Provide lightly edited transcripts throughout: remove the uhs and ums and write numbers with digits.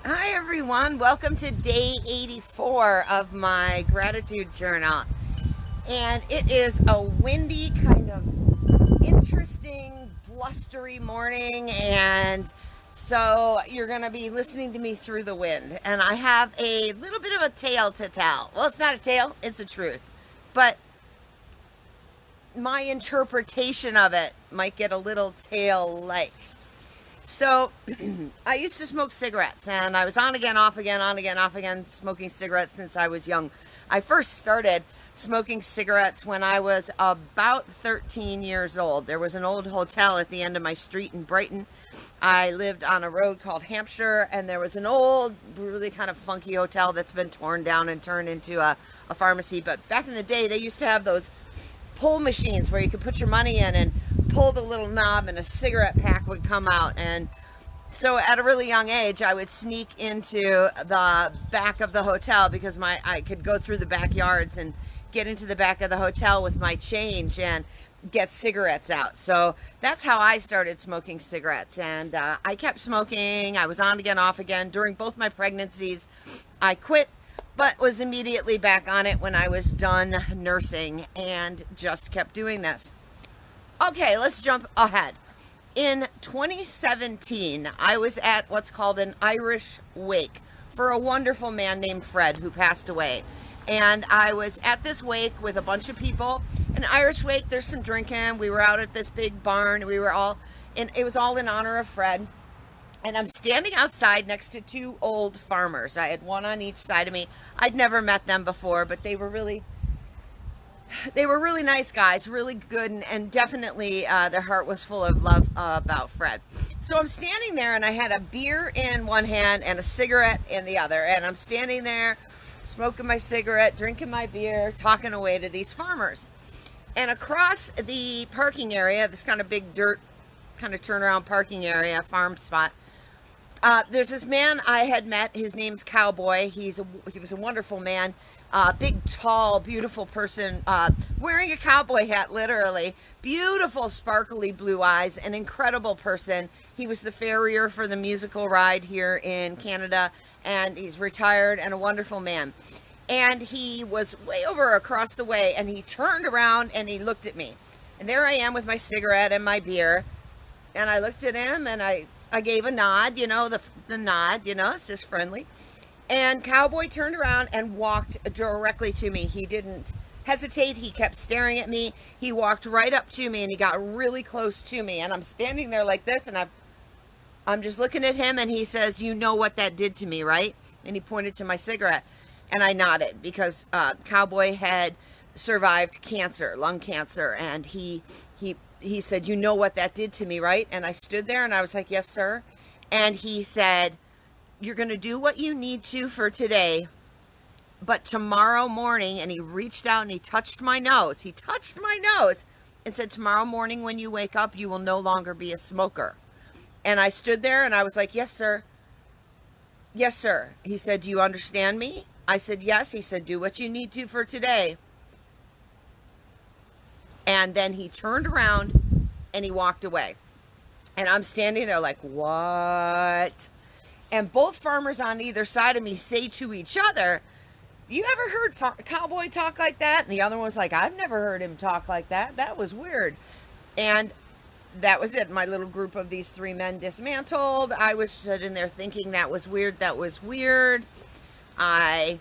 Hi everyone, welcome to day 84 of my gratitude journal. And it is a windy, kind of interesting, blustery morning, and so you're going to be listening to me through the wind. And I have a little bit of a tale to tell. Well, it's not a tale, it's a truth. But my interpretation of it might get a little tale-like. So, I used to smoke cigarettes, and I was on again, off again, on again, off again, smoking cigarettes since I was young. I first started smoking cigarettes when I was about 13 years old. There was an old hotel at the end of my street in Brighton. I lived on a road called Hampshire, and there was an old, really kind of funky hotel that's been torn down and turned into a pharmacy. But back in the day, they used to have those pull machines where you could put your money in and pull the little knob and a cigarette pack would come out. And so at a really young age, I would sneak into the back of the hotel because I could go through the backyards and get into the back of the hotel with my change and get cigarettes out. So that's how I started smoking cigarettes. And I kept smoking. I was on again, off again. During both my pregnancies, I quit, but was immediately back on it when I was done nursing and just kept doing this. Okay, let's jump ahead. In 2017, I was at what's called an Irish wake for a wonderful man named Fred who passed away. And I was at this wake with a bunch of people. An Irish wake, there's some drinking. We were out at this big barn. We were all, and it was all in honor of Fred. And I'm standing outside next to two old farmers. I had one on each side of me. I'd never met them before, but they were really nice guys, really good, and definitely their heart was full of love about Fred. So I'm standing there, and I had a beer in one hand and a cigarette in the other, and I'm standing there smoking my cigarette, drinking my beer, talking away to these farmers. And across the parking area, this kind of big dirt kind of turnaround parking area, farm spot, there's this man I had met. His name's Cowboy. He was a wonderful man. Big, tall, beautiful person, wearing a cowboy hat, literally. Beautiful, sparkly blue eyes, an incredible person. He was the farrier for the musical ride here in Canada, and he's retired and a wonderful man. And he was way over across the way, and he turned around and he looked at me. And there I am with my cigarette and my beer, and I looked at him and I gave a nod, the nod, it's just friendly. And Cowboy turned around and walked directly to me. He didn't hesitate. He kept staring at me. He walked right up to me and he got really close to me. And I'm standing there like this, and I'm just looking at him, and he says, "You know what that did to me, right?" And he pointed to my cigarette. And I nodded because Cowboy had survived cancer, lung cancer, and he said, "You know what that did to me, right?" And I stood there and I was like, "Yes, sir." And he said, "You're going to do what you need to for today, but tomorrow morning," and he reached out and he touched my nose. He touched my nose and said, "Tomorrow morning when you wake up, you will no longer be a smoker." And I stood there and I was like, "Yes, sir. Yes, sir." He said, "Do you understand me?" I said, "Yes." He said, "Do what you need to for today." And then he turned around and he walked away. And I'm standing there like, what? And both farmers on either side of me say to each other, "You ever heard Cowboy talk like that?" And the other one's like, "I've never heard him talk like that. That was weird." And that was it. My little group of these three men dismantled. I was sitting there thinking that was weird. That was weird. I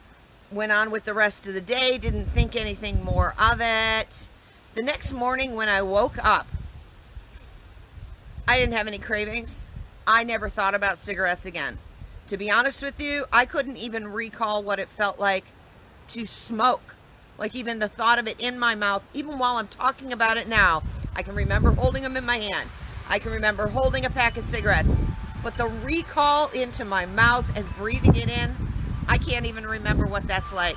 went on with the rest of the day, didn't think anything more of it. The next morning when I woke up, I didn't have any cravings. I never thought about cigarettes again. To be honest with you, I couldn't even recall what it felt like to smoke. Like even the thought of it in my mouth, even while I'm talking about it now, I can remember holding them in my hand. I can remember holding a pack of cigarettes. But the recall into my mouth and breathing it in, I can't even remember what that's like.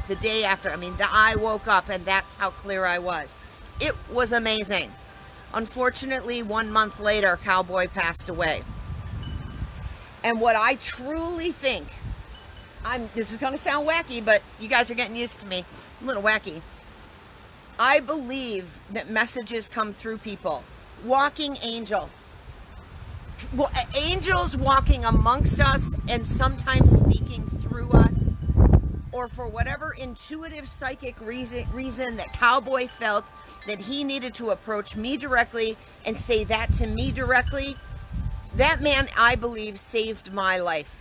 The day after, I woke up and that's how clear I was. It was amazing. Unfortunately, 1 month later, Cowboy passed away. And what I truly think, this is going to sound wacky, but you guys are getting used to me. I'm a little wacky. I believe that messages come through people. Walking angels. well, angels walking amongst us and sometimes speaking through us, or for whatever intuitive psychic reason that Cowboy felt that he needed to approach me directly and say that to me directly, that man, I believe, saved my life.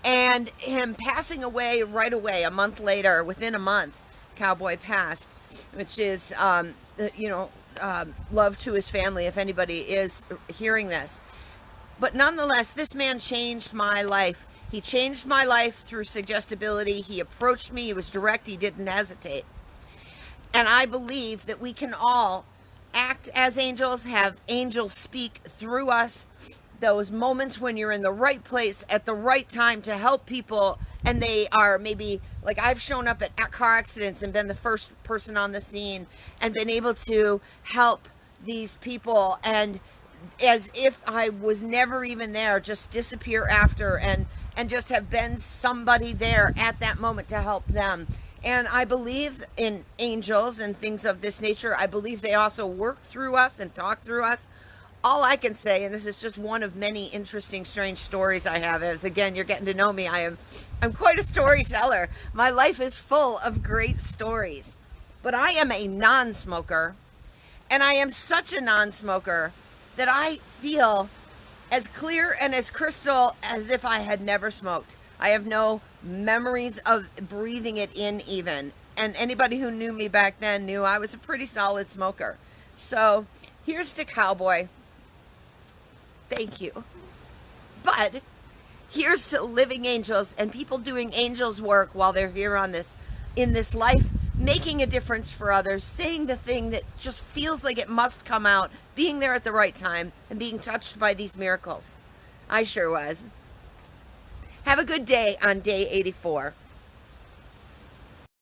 And him passing away right away, a month later, within a month, Cowboy passed, which is, love to his family if anybody is hearing this. But nonetheless, this man changed my life. He changed my life through suggestibility. He approached me. He was direct. He didn't hesitate. And I believe that we can all act as angels, have angels speak through us. Those moments when you're in the right place at the right time to help people, and they are maybe, like I've shown up at car accidents and been the first person on the scene and been able to help these people, and as if I was never even there, just disappear after and just have been somebody there at that moment to help them. And I believe in angels and things of this nature. I believe they also work through us and talk through us. All I can say, and this is just one of many interesting, strange stories I have, is, again, you're getting to know me. I'm quite a storyteller. My life is full of great stories. But I am a non-smoker, and I am such a non-smoker that I feel as clear and as crystal as if I had never smoked. I have no memories of breathing it in even. And anybody who knew me back then knew I was a pretty solid smoker. So here's to Cowboy. Thank you. But here's to living angels and people doing angels work while they're here on this, in this life, making a difference for others, saying the thing that just feels like it must come out, being there at the right time, and being touched by these miracles. I sure was. Have a good day on day 84.